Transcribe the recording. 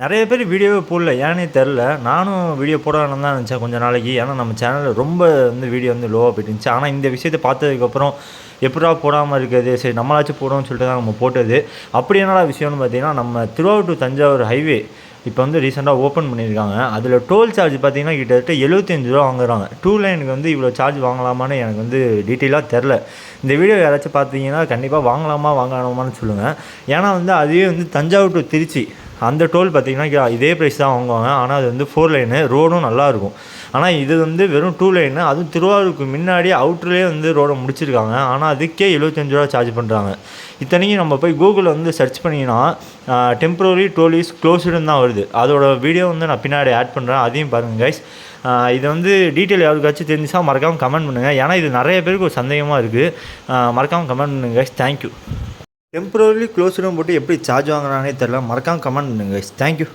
நிறைய பேர் வீடியோவே போடல ஏன்னே தெரில. நானும் வீடியோ போட வேணாம்னு தான் நினச்சேன் கொஞ்ச நாளைக்கு. ஏன்னா நம்ம சேனலில் ரொம்ப வீடியோ லோவாக போயிட்டு இருந்துச்சு. ஆனால் இந்த விஷயத்தை பார்த்ததுக்கப்புறம் எப்புட்றா போடாமல் இருக்கிறது, சரி நம்மளாச்சும் போடுவோம்னு சொல்லிட்டு தான் நம்ம போட்டது. அப்படி என்னடா விஷயம்னு பார்த்தீங்கன்னா, நம்ம திருவாரூர் டு தஞ்சாவூர் ஹைவே இப்போ ரீசெண்டாக ஓப்பன் பண்ணியிருக்காங்க. அதில் டோல் சார்ஜ் பார்த்தீங்கன்னா கிட்டத்தட்ட ரூ. 75 வாங்குறாங்க. 2 லைனுக்கு இவ்வளோ சார்ஜ் வாங்கலாமான்னு எனக்கு டீட்டெயிலாக தெரில. இந்த வீடியோ யாராச்சும் பார்த்தீங்கன்னா கண்டிப்பாக வாங்கலாமா வாங்கலாமான்னு சொல்லுங்கள். ஏன்னா அதுவே தஞ்சாவூர் டு திருச்சி அந்த டோல் பார்த்திங்கன்னா இதே ப்ரைஸ் தான் வாங்குவாங்க. ஆனால் அது 4 லைனு, ரோடும் நல்லாயிருக்கும். ஆனால் இது வெறும் 2 லைனு, அதுவும் திருவாரூருக்கு முன்னாடியே அவுட்டர்லேயே ரோடை முடிச்சிருக்காங்க. ஆனால் அதுக்கே ரூ. 75 சார்ஜ் பண்ணுறாங்க. இத்தனைக்கும் நம்ம போய் கூகுளில் சர்ச் பண்ணிங்கன்னா டெம்பரரி டோல் இஸ் க்ளோஸ்டுன்னு தான் வருது. அதோட வீடியோ நான் பின்னாடி ஆட் பண்ணுறேன், அதையும் பாருங்கள் கைஸ். இது டீட்டெயில் யாருக்காச்சும் தெரிஞ்சுச்சா மறக்காமல் கமெண்ட் பண்ணுங்கள். ஏன்னா இது நிறைய பேருக்கு ஒரு சந்தேகமாக இருக்குது. மறக்காமல் கமெண்ட் பண்ணுங்கள் கைஸ். தேங்க்யூ. டெம்பரரி க்ளோஸ்டும் போட்டு எப்படி சார்ஜ் வாங்குறானே தெரில. மறக்காமல் கமெண்ட் பண்ணுங்கள் கைஸ். தேங்க்யூ.